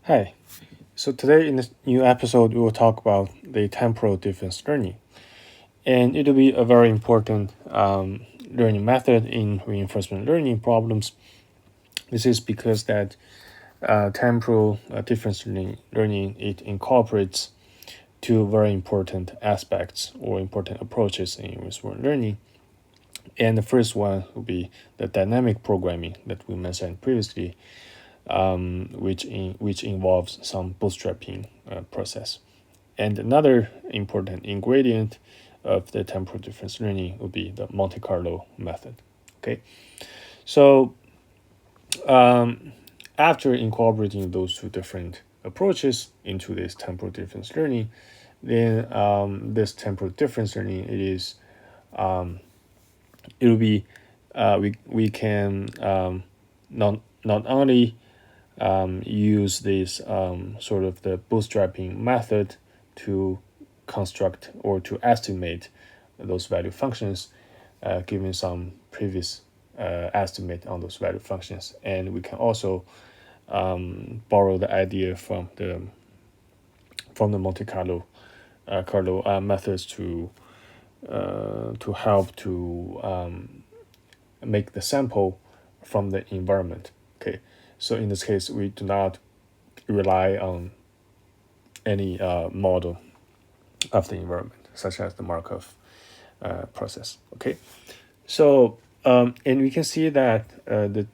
Hi. So today in this new episode, we will talk about the temporal difference learning, and it will be a very important learning method in reinforcement learning problems. This is because that temporal difference learning it incorporates two very important aspects or important approaches in reinforcement learning. And the first one will be the dynamic programming that we mentioned previously, which involves some bootstrapping process. And another important ingredient of the temporal difference learning would be the Monte Carlo method. Okay, so after incorporating those two different approaches into this temporal difference learning, then this temporal difference learning it will be we can not only use this sort of the bootstrapping method to construct or to estimate those value functions, given some previous estimate on those value functions, and we can also borrow the idea from the Monte Carlo methods to help to make the sample from the environment. Okay, so in this case, we do not rely on any model of the environment, such as the Markov process. Okay, so and we can see that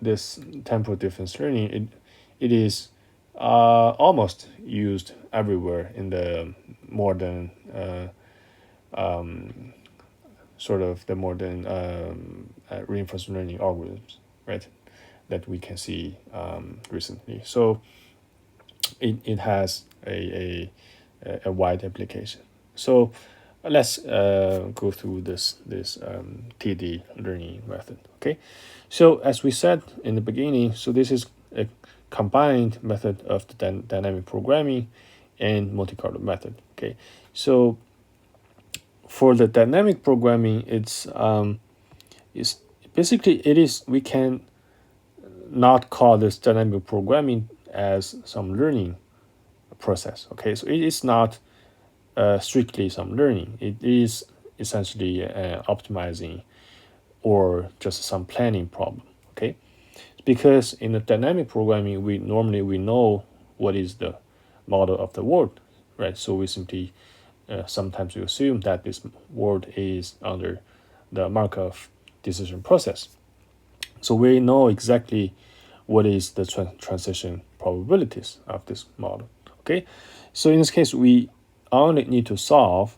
this temporal difference learning it is almost used everywhere in the modern sort of the modern reinforcement learning algorithms, right? That we can see recently. So it has a wide application. So let's go through this TD learning method. Okay, so as we said in the beginning, so this is a combined method of the dynamic programming and Monte Carlo method. Okay, so for the dynamic programming, it's basically it is we can not call this dynamic programming as some learning process. Okay, so it is not strictly some learning. It is essentially optimizing or just some planning problem. Okay, because in the dynamic programming, we know what is the model of the world, right? So we simply sometimes we assume that this world is under the Markov decision process. So we know exactly what is the transition probabilities of this model. Okay, so in this case, we only need to solve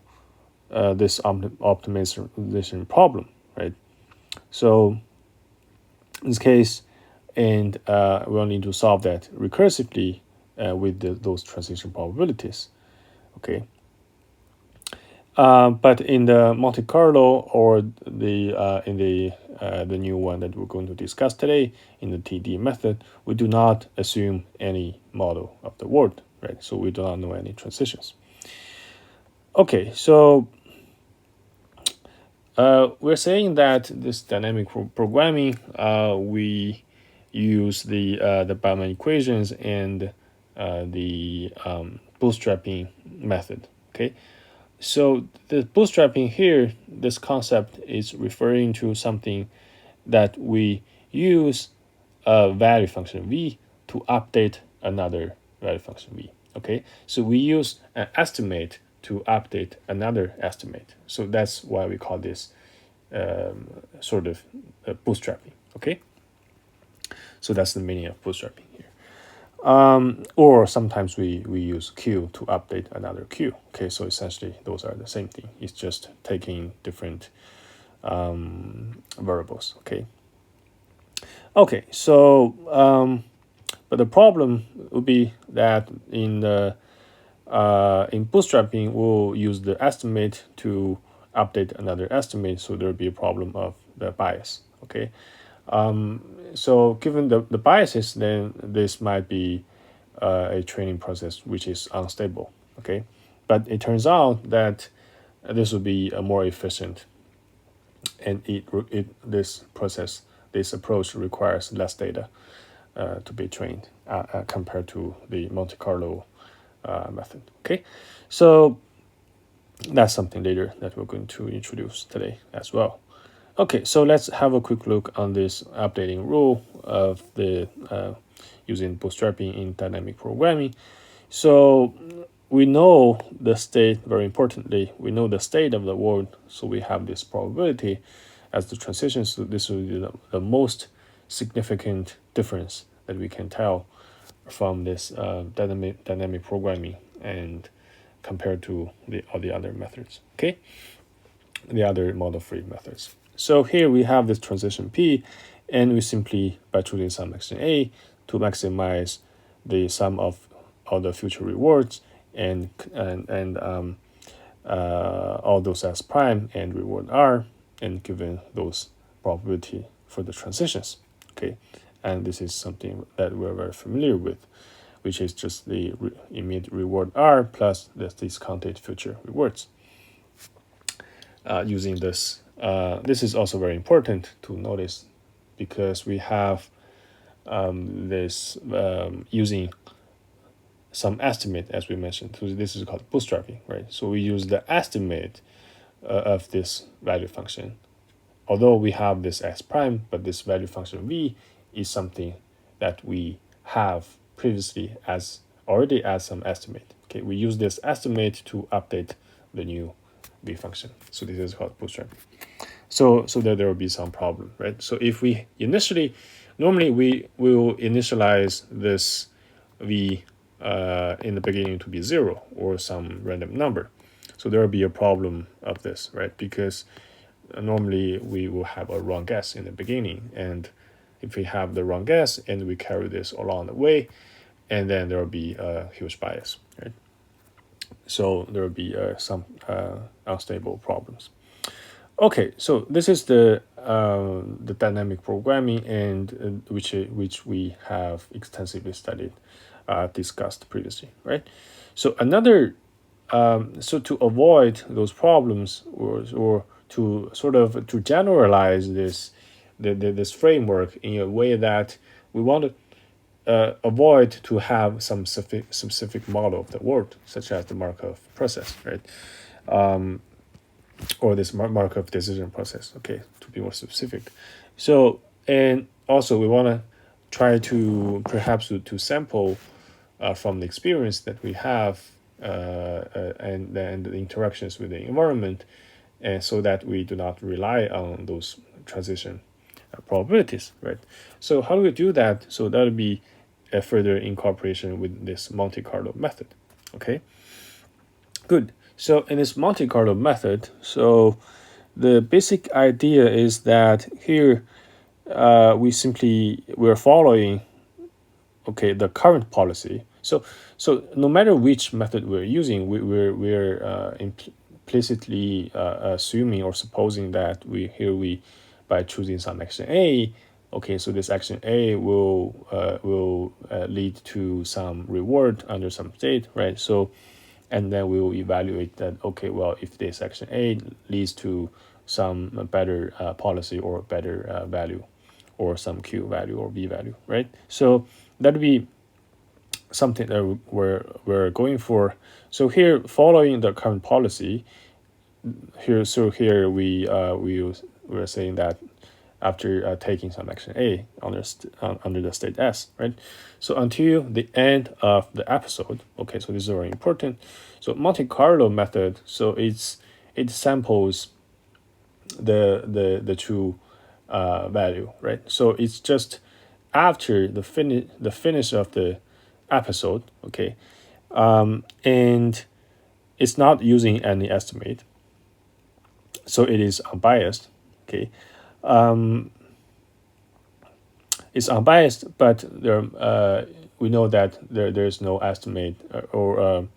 this optimization problem, right? So in this case, and we only need to solve that recursively with those transition probabilities. Okay. But in the Monte Carlo or the new one that we're going to discuss today in the TD method, we do not assume any model of the world, right? So we do not know any transitions. Okay, so we're saying that this dynamic programming, we use the Bellman equations and the bootstrapping method. Okay, so the bootstrapping here, this concept is referring to something that we use a value function v to update another value function v. Okay, so we use an estimate to update another estimate. So that's why we call this sort of bootstrapping. Okay, so that's the meaning of bootstrapping here. Or sometimes we use Q to update another Q. Okay, so essentially those are the same thing. It's just taking different variables. Okay, so but the problem would be that in bootstrapping we'll use the estimate to update another estimate, so there'll be a problem of the bias. Okay, so given the biases, then this might be a training process which is unstable. Okay, but it turns out that this will be a more efficient, and this approach requires less data to be trained compared to the Monte Carlo method. Okay, so that's something later that we're going to introduce today as well. Okay, so let's have a quick look on this updating rule of the using bootstrapping in dynamic programming. So we know the state, very importantly, we know the state of the word, so we have this probability as the transition. So this will be the most significant difference that we can tell from this dynamic programming and compared to all the other methods, okay? The other model-free methods. So here we have this transition P, and we simply, by choosing some action A to maximize the sum of all the future rewards and all those S prime and reward R, and given those probability for the transitions, okay? And this is something that we're very familiar with, which is just the immediate reward R plus the discounted future rewards. Using this, this is also very important to notice because we have this using some estimate, as we mentioned. So this is called bootstrapping, right? So we use the estimate of this value function. Although we have this S prime, but this value function V is something that we have previously already as some estimate. Okay, we use this estimate to update the new V function. So this is called bootstrapping. So that there will be some problem, right? So if we normally we will initialize this V in the beginning to be 0 or some random number. So there will be a problem of this, right? Because normally we will have a wrong guess in the beginning, and if we have the wrong guess and we carry this along the way, and then there will be a huge bias, right? So there will be some unstable problems. Okay, so this is the dynamic programming, and which we have extensively studied, discussed previously, right? So another so to avoid those problems, or to sort of to generalize this framework in a way that we want to avoid to have some specific model of the word, such as the Markov process, right? Or this Markov decision process, okay, to be more specific. So, and also we want to try to perhaps to sample from the experience that we have and the interactions with the environment, and so that we do not rely on those transition probabilities, right? So how do we do that? So that would be a further incorporation with this Monte Carlo method, okay? Good. So in this Monte Carlo method, so the basic idea is that here we're following, okay, the current policy. So no matter which method we're using, we're implicitly assuming or supposing that we by choosing some action A, okay, so this action A will lead to some reward under some state, right? So, and then we will evaluate that, okay, well, if this action A leads to some better policy or better value, or some Q value or V value, right? So that would be something that we're going for. So here, following the current policy, here we're saying that after taking some action A under the state S, right? So until the end of the episode, okay, so this is very important. So Monte Carlo method, so it samples the true value, right? So it's just after the finish of the episode, okay, and it's not using any estimate, so it is unbiased, okay. It's unbiased, but there we know that there is no estimate or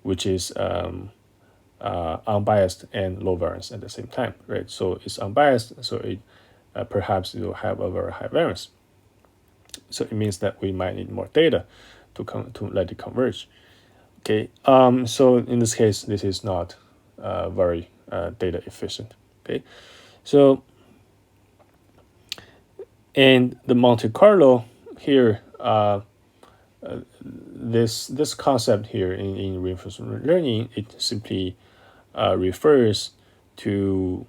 which is unbiased and low variance at the same time, right? So it's unbiased, so it perhaps it will have a very high variance. So it means that we might need more data to let it converge. Okay. So in this case, this is not very data efficient. Okay. So, and the Monte Carlo here, this concept here in reinforcement learning, it simply refers to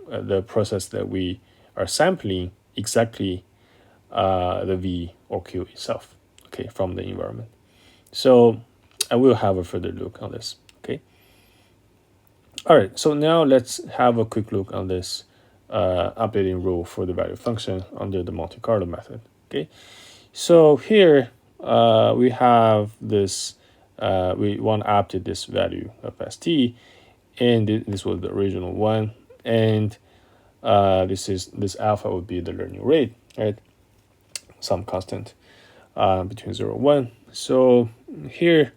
the process that we are sampling exactly the V or Q itself, okay, from the environment. So I will have a further look on this, okay. All right, so now let's have a quick look on this updating rule for the value function under the Monte Carlo method, okay. So here we have this, we want to update this value of st, and this was the original one, and this alpha would be the learning rate, right? Some constant between 0 and 1. So here,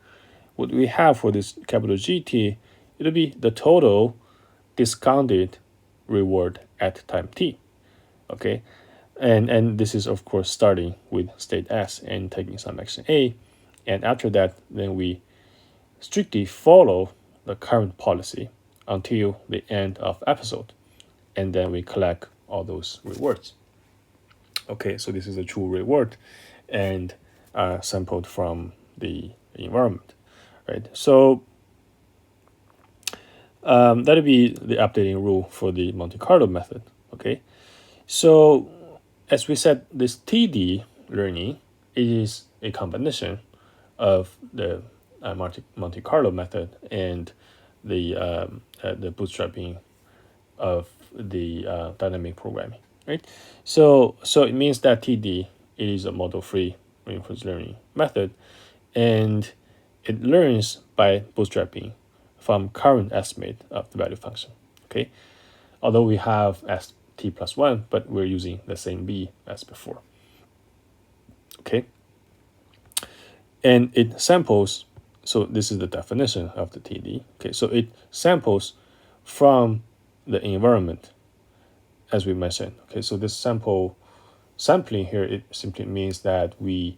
what we have for this capital GT, it'll be the total discounted reward at time t, okay? And this is, of course, starting with state S and taking some action A. And after that, then we strictly follow the current policy until the end of episode. And then we collect all those rewards. Okay, so this is a true reward and sampled from the environment, right? So that'll be the updating rule for the Monte Carlo method, okay? So as we said, this TD learning is a combination of the Monte Carlo method and the bootstrapping of the dynamic programming, right? So it means that TD is a model-free reinforcement learning method, and it learns by bootstrapping from current estimate of the value function, okay? Although we have st plus 1, but we're using the same v as before, okay? And it samples, so this is the definition of the TD, okay? So it samples from the environment, as we mentioned, okay? So this sampling here, it simply means that we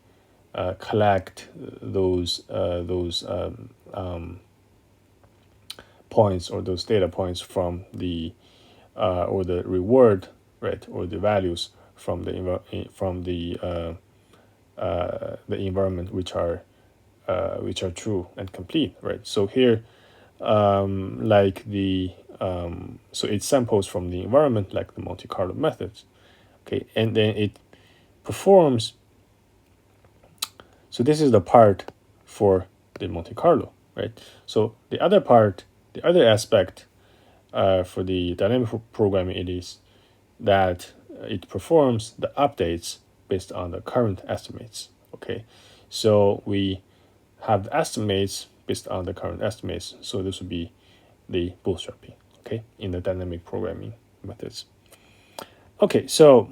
collect those points or those data points from the or the reward, right, or the values from the environment which are true and complete, right? So here, like the so it samples from the environment like the Monte Carlo methods, okay, and then it performs. So this is the part for the Monte Carlo, right? So the other part, the other aspect for the dynamic programming, it is that it performs the updates based on the current estimates, okay? So we have the estimates based on the current estimates. So this would be the bootstrapping, okay, in the dynamic programming methods. Okay, so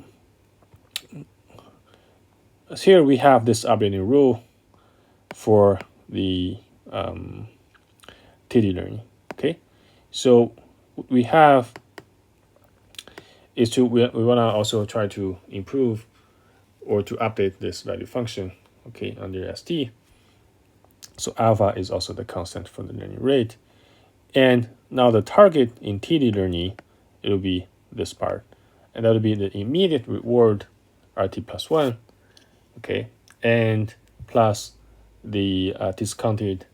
here we have this updating rule for the TD learning, okay? So we have is to we want to also try to improve or to update this value function, okay, under ST. So alpha is also the constant for the learning rate. And now the target in TD learning, it will be this part. And that will be the immediate reward, RT plus 1, okay, and plus the discounted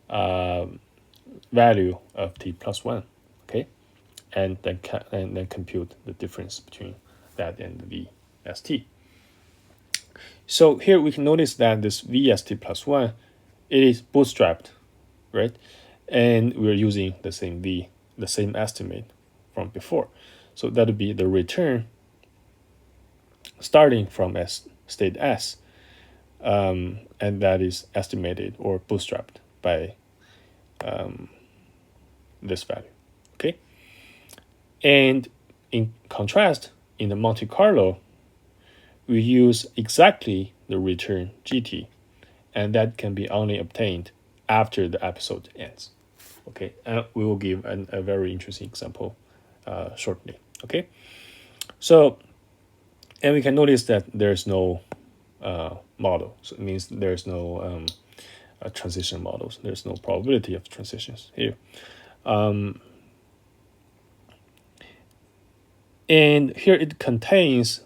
value of T plus 1, okay, and then compute the difference between that and the VST. So here we can notice that this VST plus 1, it is bootstrapped, right? And we're using the same V, the same estimate from before. So that would be the return starting from state S, and that is estimated or bootstrapped by this value, okay? And in contrast, in the Monte Carlo, we use exactly the return GT, and that can be only obtained after the episode ends, okay? And we will give a very interesting example shortly, okay? So, and we can notice that there's no model. So it means there's no transition models. There's no probability of transitions here. And here it contains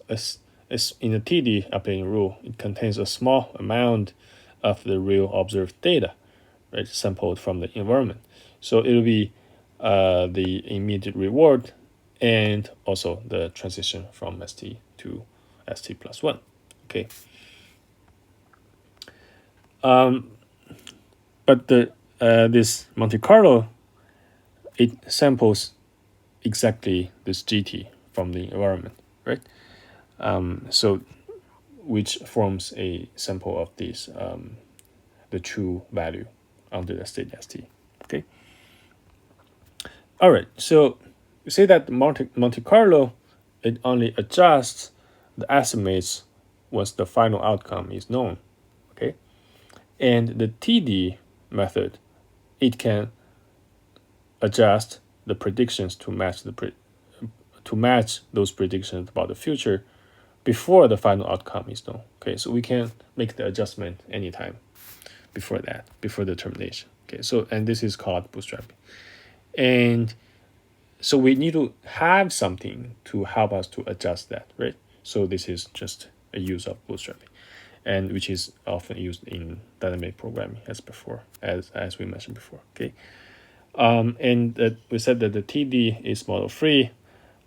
is in the TD updating rule, it contains a small amount of the real observed data, right, sampled from the environment. So it will be the immediate reward and also the transition from ST to ST plus 1. Okay. But this Monte Carlo, it samples exactly this GT from the environment, right? So which forms a sample of this the true value under the state ST. Okay. All right. So you say that Monte Carlo, it only adjusts the estimates once the final outcome is known. Okay. And the TD method, it can adjust the predictions to match to match those predictions about the future before the final outcome is known. Okay, so we can make the adjustment anytime before that, before the termination. Okay, so and this is called bootstrapping. And so we need to have something to help us to adjust that, right? So this is just a use of bootstrapping, and which is often used in dynamic programming as before, as we mentioned before. Okay, and we said that the TD is model free,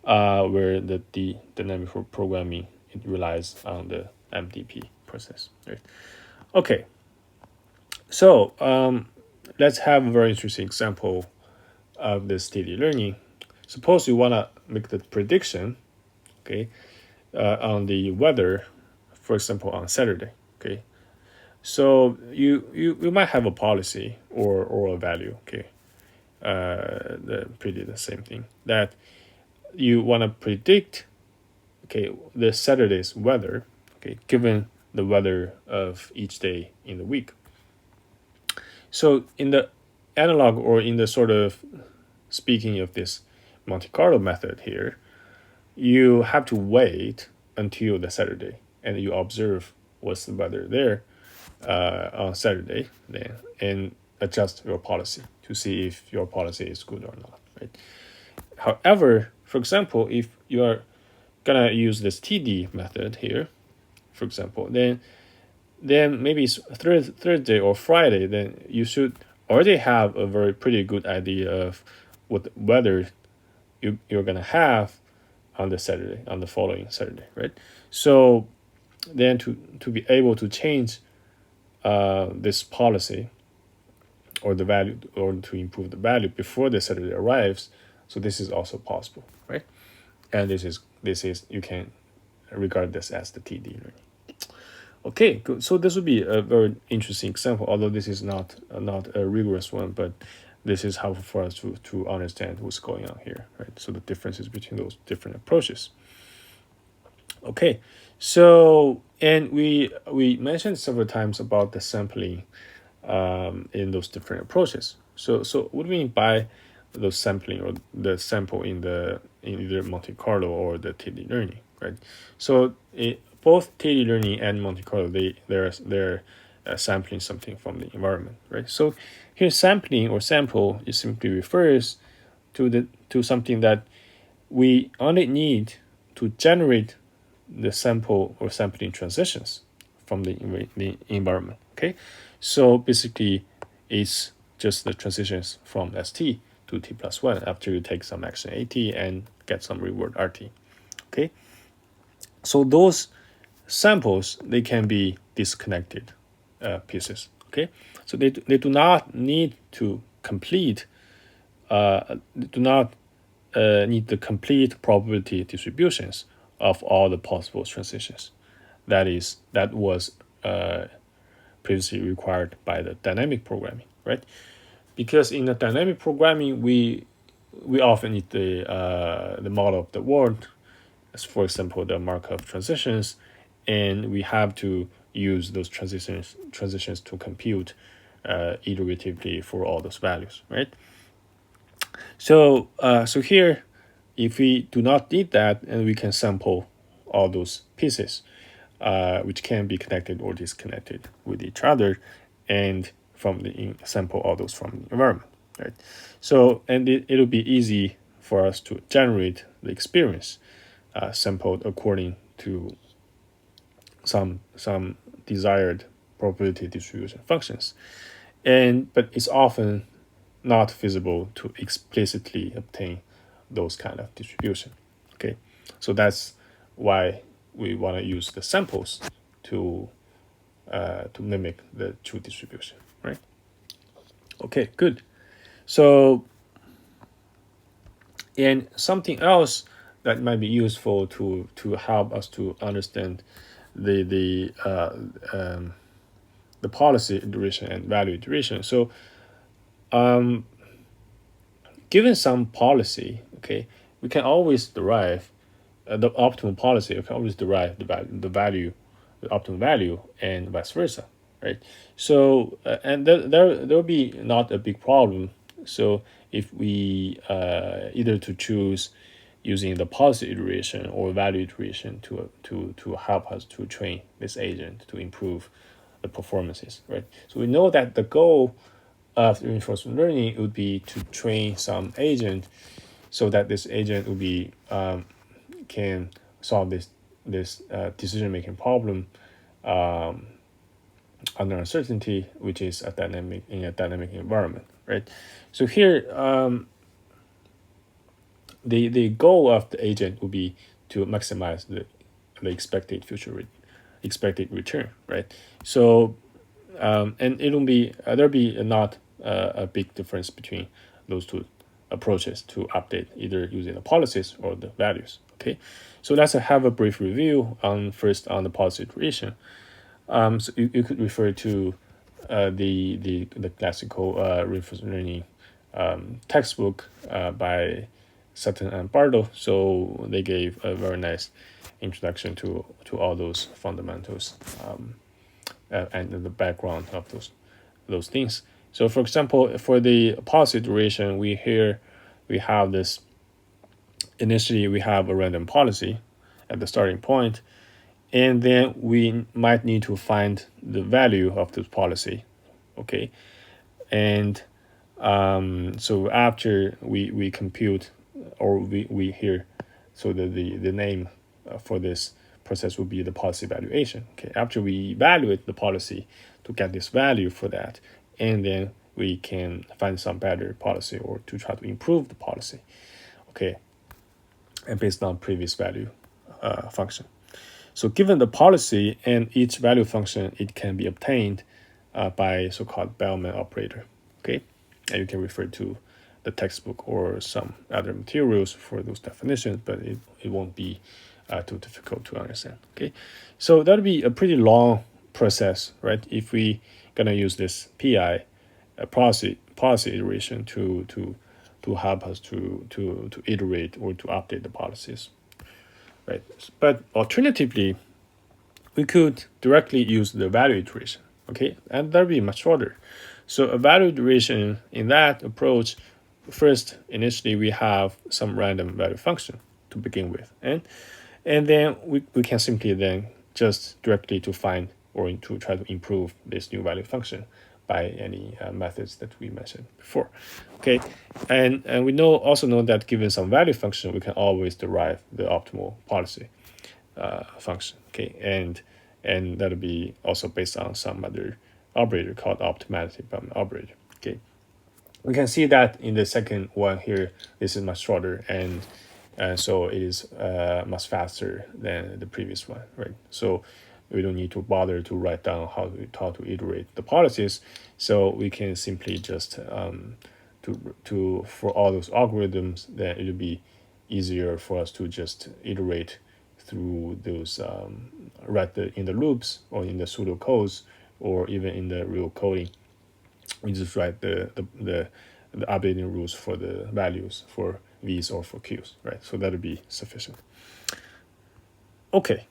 where the dynamic programming, it relies on the MDP process. Right? Okay, so let's have a very interesting example of this TD learning. Suppose you want to make the prediction, okay, on the weather, for example, on Saturday. Okay, so you might have a policy or a value. Okay, pretty the same thing that you want to predict, okay, the Saturday's weather, okay, given the weather of each day in the week. So in the analog, or in the sort of speaking of this Monte Carlo method here, you have to wait until the Saturday and you observe what's the weather there on Saturday, then, and adjust your policy to see if your policy is good or not, right? However, for example, if you are gonna use this TD method here, for example, then maybe it's Thursday or Friday, then you should already have a very pretty good idea of what weather you're gonna have on the Saturday, on the following Saturday, right? So then to be able to change this policy or the value, or to improve the value before the Saturday arrives, so this is also possible, right? And this is you can regard this as the TD learning. Okay, good. So this would be a very interesting example, although this is not a rigorous one, but this is helpful for us to understand what's going on here, right? So the differences between those different approaches. Okay, so and we mentioned several times about the sampling in those different approaches. So what do we mean by the sampling, or the sample in either Monte Carlo or the TD learning, right? So both TD learning and Monte Carlo, they're sampling something from the environment, right? So here, sampling or sample, it simply refers to something that we only need to generate the sample or sampling transitions from the environment. Okay, so basically, it's just the transitions from ST to T plus 1 after you take some action AT and get some reward RT. Okay, so those samples, they can be disconnected pieces. Okay, so they do not need to complete do not need the complete probability distributions of all the possible transitions. That was previously required by the dynamic programming, right? Because in the dynamic programming, we often need the model of the world, as for example the Markov transitions, and we have to use those transitions to compute iteratively for all those values, right? So here, if we do not need that, and we can sample all those pieces, which can be connected or disconnected with each other, and sample all those from the environment, right? So, and it'll be easy for us to generate the experience sampled according to some desired probability distribution functions, but it's often not feasible to explicitly obtain those kind of distribution. Okay, so that's why we want to use the samples to mimic the true distribution, right? Okay, good. So, and something else that might be useful to help us to understand the the policy iteration and value iteration. So, given some policy, okay, we can always derive the optimal policy. We can always derive the optimal value, and vice versa, right? So, and there will be not a big problem. So, if we either to choose using the policy iteration or value iteration to help us to train this agent to improve the performances, right? So we know that the goal of reinforcement learning would be to train some agent so that this agent would be can solve this decision making problem under uncertainty, which is a dynamic environment, right? So here, the goal of the agent would be to maximize the expected expected return, right? So, and it'll be there'll be not a big difference between those two approaches to update, either using the policies or the values. Okay, so let's have a brief review on first on the policy iteration. So you could refer to the classical reinforcement learning textbook by Sutton and Bardo. So they gave a very nice introduction to all those fundamentals and the background of those things. So, for example, for the policy iteration, we have this. Initially, we have a random policy at the starting point, and then we might need to find the value of this policy. Okay, and so after we compute, or we hear, so the name for this process will be the policy evaluation. Okay, after we evaluate the policy to get this value for that, and then we can find some better policy or to try to improve the policy. Okay, and based on previous value function. So given the policy and each value function, it can be obtained by so-called Bellman operator. Okay, and you can refer to the textbook or some other materials for those definitions, but it won't be too difficult to understand. Okay, so that'll be a pretty long process, right? If we gonna use this PI policy iteration to help us to iterate or to update the policies, right? But alternatively, we could directly use the value iteration, okay, and that'll be much shorter. So a value iteration in that approach, first initially we have some random value function to begin with, and then we can simply then just directly to find or to try to improve this new value function by any methods that we mentioned before. Okay, and we also know that given some value function, we can always derive the optimal policy function. Okay, and that'll be also based on some other operator called optimality Bellman operator. Okay, we can see that in the second one here, this is much shorter, and so it is much faster than the previous one, right? So we don't need to bother to write down how to iterate the policies. So we can simply just to for all those algorithms, then it'll be easier for us to just iterate through those write in the loops or in the pseudo codes or even in the real coding. We just write the updating rules for the values for V's or for Q's, right? So that'll be sufficient. Okay,